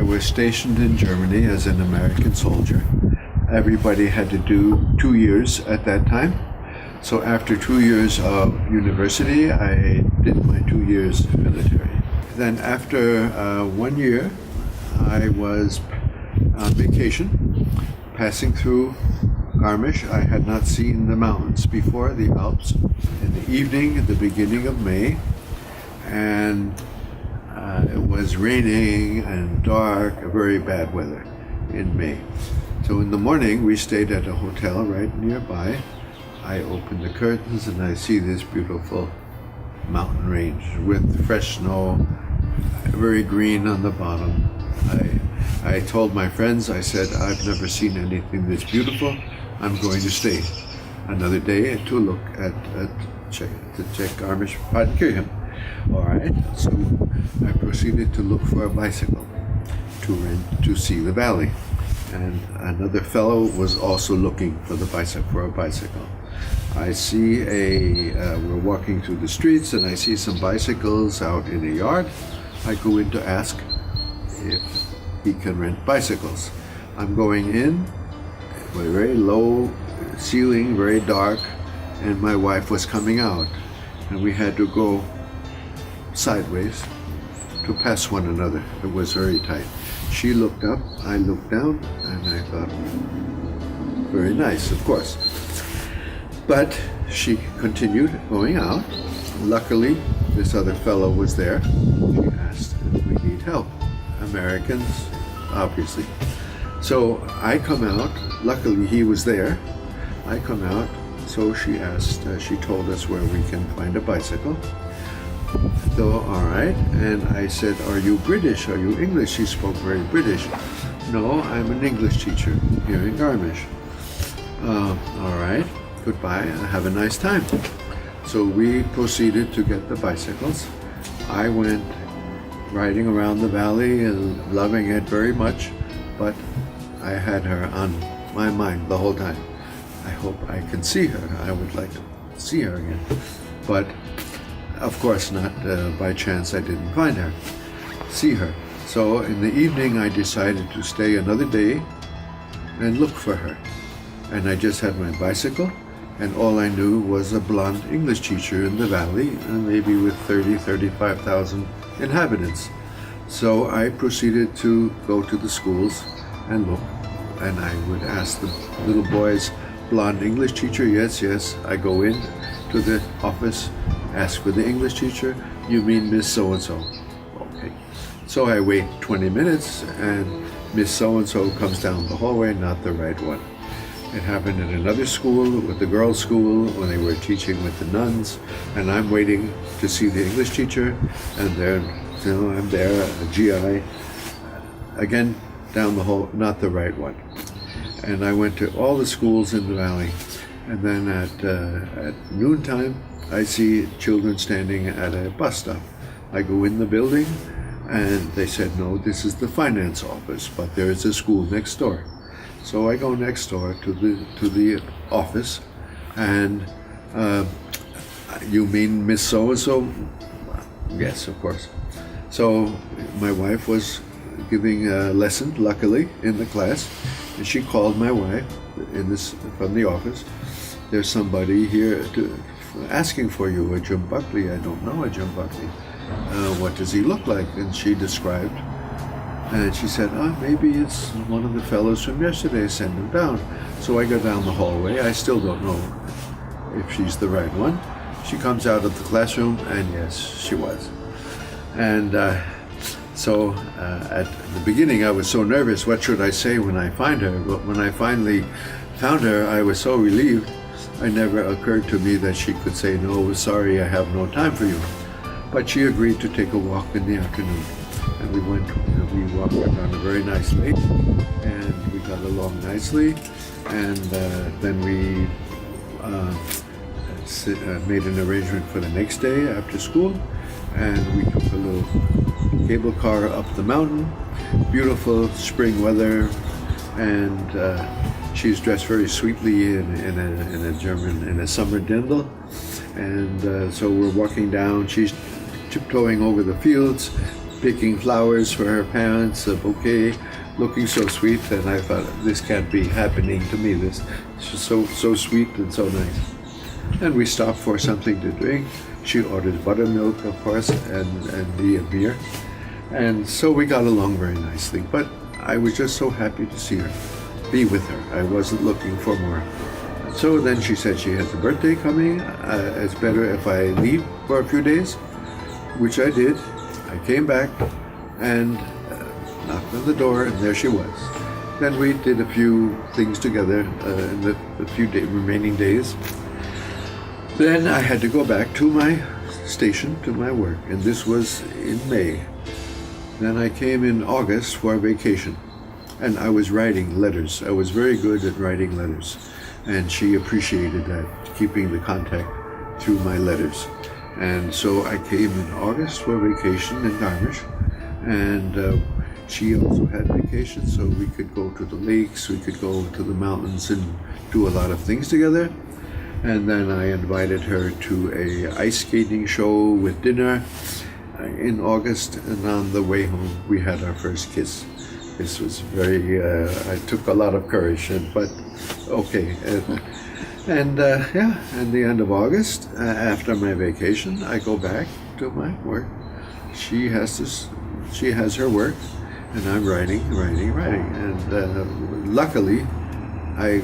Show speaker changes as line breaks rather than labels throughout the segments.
was stationed in Germany as an American soldier. Everybody had to do 2 years at that time. So after 2 years of university, I did my 2 years military. Then after 1 year, I was on vacation, passing through Garmisch. I had not seen the mountains before, the Alps, in the evening at the beginning of May, and it was raining and dark, very bad weather in May. So in the morning, we stayed at a hotel right nearby. I opened the curtains and I see this beautiful mountain range with fresh snow, very green on the bottom. I told my friends, I said, I've never seen anything this beautiful. I'm going to stay another day to look at check Garmisch-Partenkirchen. All right, so I proceeded to look for a bicycle to rent to see the valley. And another fellow was also looking for a bicycle. I see we're walking through the streets and I see some bicycles out in the yard. I go in to ask if he can rent bicycles. I'm going in, with a very low ceiling, very dark, and my wife was coming out. And we had to go sideways to pass one another. It was very tight. She looked up, I looked down, and I thought, very nice, of course. But she continued going out. Luckily, this other fellow was there. She asked if we need help. Americans, obviously. So I come out. Luckily, he was there. I come out. So she asked, she told us where we can find a bicycle. So, all right. And I said, are you British? Are you English? She spoke very British. No, I'm an English teacher here in Garmisch. All right. Goodbye. Have a nice time. So we proceeded to get the bicycles. I went riding around the valley and loving it very much, but I had her on my mind the whole time. I hope I can see her. I would like to see her again. But of course not, by chance I didn't see her. So in the evening I decided to stay another day and look for her. And I just had my bicycle, and all I knew was a blonde English teacher in the valley, maybe with 35,000 inhabitants. So I proceeded to go to the schools and look, and I would ask the little boys, blonde English teacher? Yes, yes. I go in to the office, ask for the English teacher. You mean Miss So-and-so? Okay. So I wait 20 minutes, and Miss So-and-so comes down the hallway, not the right one. It happened at another school, with the girls' school, when they were teaching with the nuns, and I'm waiting to see the English teacher, and there, I'm there, a GI, again, down the hall, not the right one. And I went to all the schools in the valley, and then at noontime, I see children standing at a bus stop. I go in the building, and they said, no, this is the finance office, but there is a school next door. So I go next door to the office, and you mean Miss So-and-so? Yes, of course. So my wife was giving a lesson, luckily, in the class, and she called my wife from the office. There's somebody here asking for you, a Jim Buckley. I don't know a Jim Buckley. What does he look like? And she described. And she said, maybe it's one of the fellows from yesterday, send him down. So I go down the hallway. I still don't know if she's the right one. She comes out of the classroom, and yes, she was. And so at the beginning, I was so nervous. What should I say when I find her? But when I finally found her, I was so relieved. It never occurred to me that she could say, no, sorry, I have no time for you. But she agreed to take a walk in the afternoon. And we walked around a very nice lake, and we got along nicely. And then we made an arrangement for the next day after school, and we took a little cable car up the mountain. Beautiful spring weather, and she's dressed very sweetly in a summer dirndl. And so we're walking down. She's tiptoeing over the fields, picking flowers for her parents, a bouquet, looking so sweet, and I thought, this can't be happening to me. This is so sweet and so nice. And we stopped for something to drink. She ordered buttermilk, of course, and me a beer. And so we got along very nicely. But I was just so happy to see her, be with her. I wasn't looking for more. So then she said she has a birthday coming. It's better if I leave for a few days, which I did. I came back and knocked on the door, and there she was. Then we did a few things together in the few remaining days. Then I had to go back to my station, to my work, and this was in May. Then I came in August for a vacation, and I was writing letters. I was very good at writing letters, and she appreciated that, keeping the contact through my letters. And so I came in August for vacation in Garmisch, and she also had vacation, so we could go to the lakes, we could go to the mountains and do a lot of things together. And then I invited her to a ice skating show with dinner in August, and on the way home we had our first kiss. This was very, I took a lot of courage, but okay. And at the end of August, after my vacation, I go back to my work. She has her work, and I'm writing. And luckily, I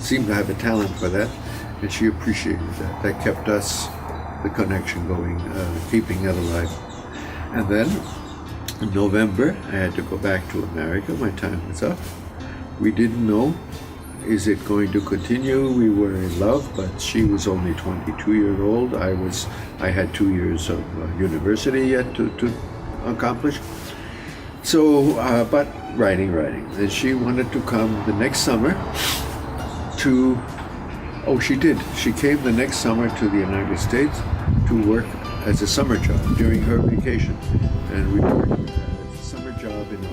seem to have a talent for that, and she appreciated that. That kept us, the connection going, keeping it alive. And then in November, I had to go back to America. My time was up. We didn't know, is it going to continue? We were in love, but she was only 22 years old. I had 2 years of university yet to accomplish. So, but writing. And she wanted to come the next summer to, she did. She came the next summer to the United States to work as a summer job during her vacation. And we worked as a summer job in a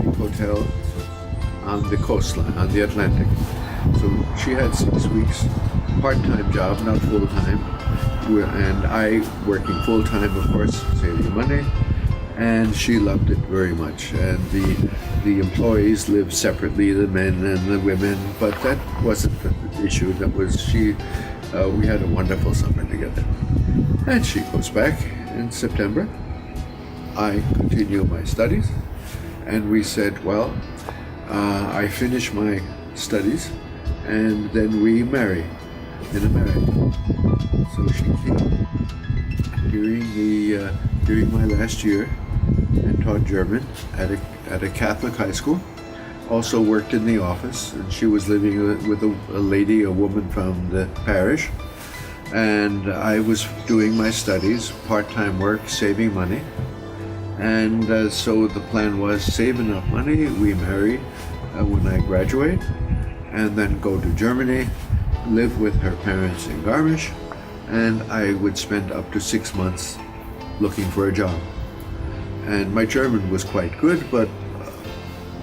big hotel on the coastline, on the Atlantic. So she had 6 weeks, part-time job, not full-time. And I working full-time, of course, saving money. And she loved it very much. And the employees lived separately, the men and the women, but that wasn't the issue. That was we had a wonderful summer together. And she goes back in September. I continue my studies, and we said, well, I finish my studies, and then we marry in America. So she came during my last year and taught German at a Catholic high school. Also worked in the office, and she was living with a woman from the parish. And I was doing my studies, part-time work, saving money. And so the plan was save enough money, we marry when I graduate, and then go to Germany, live with her parents in Garmisch, and I would spend up to 6 months looking for a job. And my German was quite good, but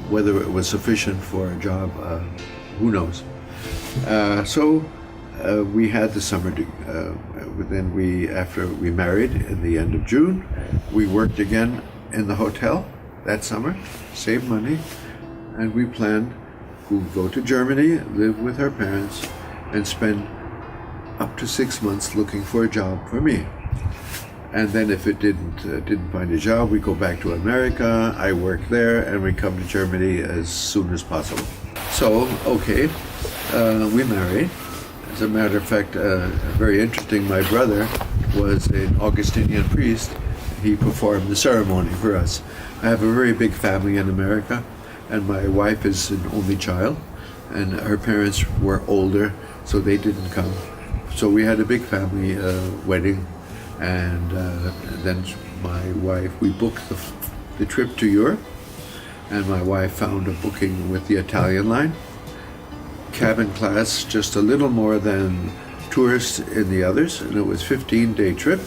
whether it was sufficient for a job, who knows. So we had the summer, then after we married in the end of June, we worked again in the hotel that summer, saved money, and we planned to go to Germany, live with her parents, and spend up to 6 months looking for a job for me. And then if it didn't find a job, we go back to America, I work there, and we come to Germany as soon as possible. So, okay, we married. As a matter of fact, very interesting, my brother was an Augustinian priest. He performed the ceremony for us. I have a very big family in America, and my wife is an only child, and her parents were older, so they didn't come. So we had a big family wedding, and then my wife, we booked the trip to Europe, and my wife found a booking with the Italian line. Cabin class, just a little more than tourists in the others, and it was a 15-day trip.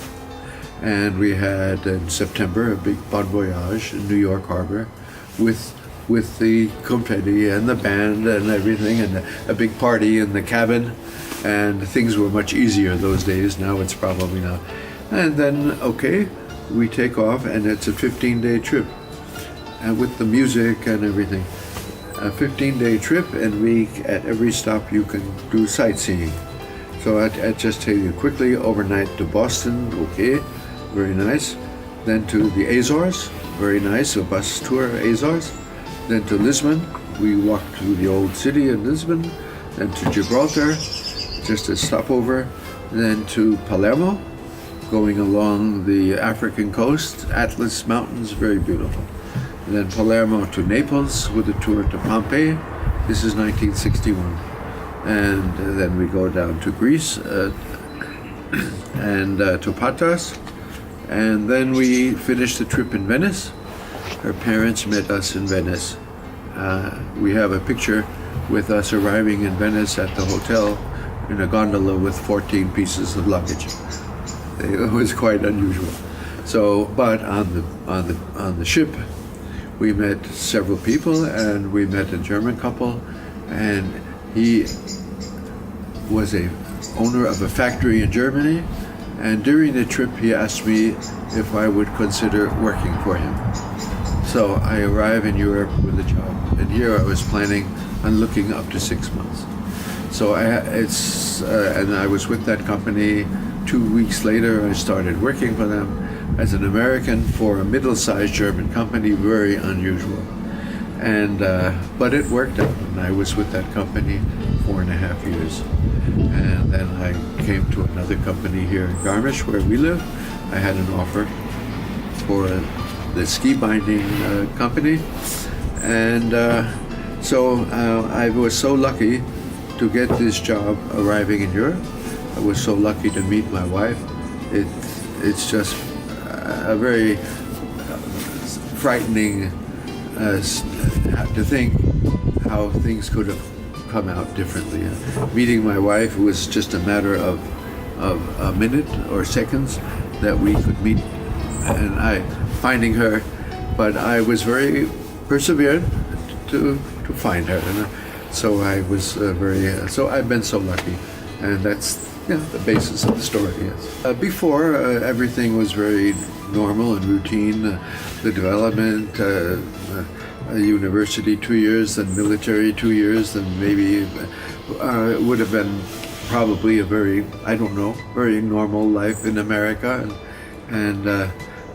And we had in September a big bon voyage in New York Harbor with the confetti and the band and everything, and a big party in the cabin. And things were much easier those days. Now it's probably not. And then, okay, we take off, and it's a 15-day trip, and with the music and everything. A 15-day trip, and at every stop you can do sightseeing. So I just tell you quickly, overnight to Boston, okay, very nice. Then to the Azores, very nice, a bus tour Azores. Then to Lisbon, we walked through the old city in Lisbon. Then to Gibraltar, just a stopover. Then to Palermo, going along the African coast, Atlas Mountains, very beautiful. And then Palermo to Naples with a tour to Pompeii. This is 1961. And then we go down to Greece and to Patras. And then we finish the trip in Venice. Her parents met us in Venice. We have a picture with us arriving in Venice at the hotel in a gondola with 14 pieces of luggage. It was quite unusual. So, but on the ship, we met several people, and we met a German couple, and he was a owner of a factory in Germany, and during the trip he asked me if I would consider working for him. So I arrive in Europe with a job, and here I was planning on looking up to 6 months. So and I was with that company. 2 weeks later I started working for them as an American for a middle-sized German company, very unusual. And but it worked out, and I was with that company 4.5 years. And then I came to another company here in Garmisch, where we live. I had an offer for the ski binding company, and so I was so lucky to get this job arriving in Europe. I was so lucky to meet my wife. It's just a very frightening to think how things could have come out differently. Meeting my wife was just a matter of a minute or seconds that we could meet, and finding her, but I was very perseverant to find her, and so I was so I've been so lucky, and that's the basis of the story. Yes. Before everything was very normal and routine. The development, university 2 years, then military 2 years, then maybe it would have been probably a very normal life in America, and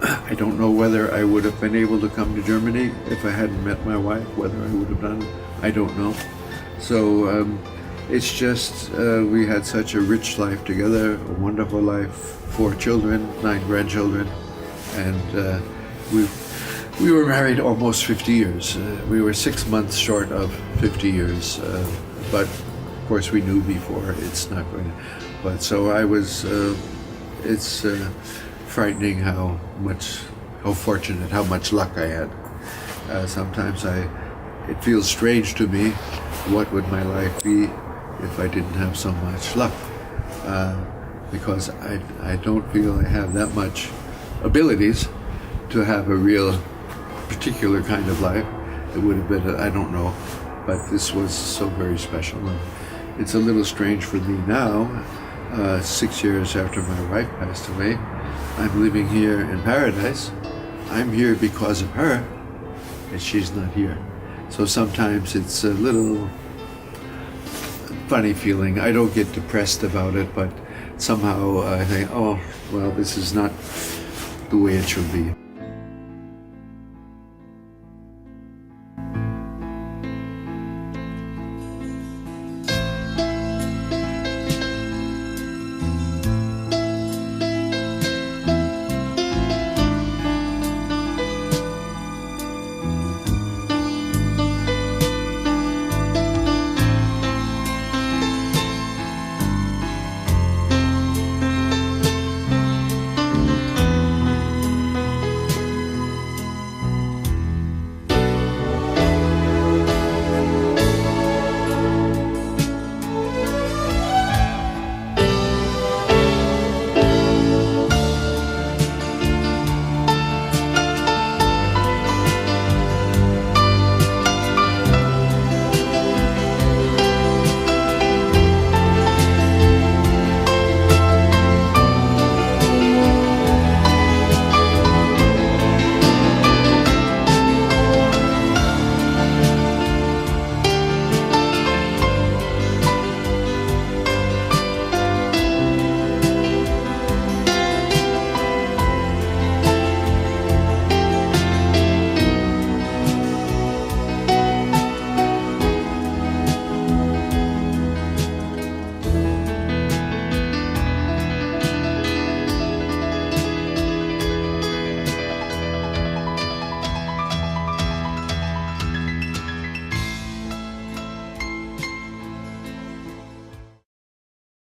I don't know whether I would have been able to come to Germany if I hadn't met my wife. Whether I would have done it, I don't know. So it's just we had such a rich life together, a wonderful life, 4 children, 9 grandchildren, and we were married almost 50 years. We were 6 months short of 50 years, but of course we knew before it's not going to. But so I was. It's frightening how fortunate, how much luck I had. Sometimes it feels strange to me. What would my life be if I didn't have so much luck? Because I don't feel I have that much abilities to have a real particular kind of life. It would have been, I don't know, but this was so very special. And it's a little strange for me now, 6 years after my wife passed away. I'm living here in paradise. I'm here because of her, and she's not here. So sometimes it's a little funny feeling. I don't get depressed about it, but somehow I think, oh, well, this is not the way it should be.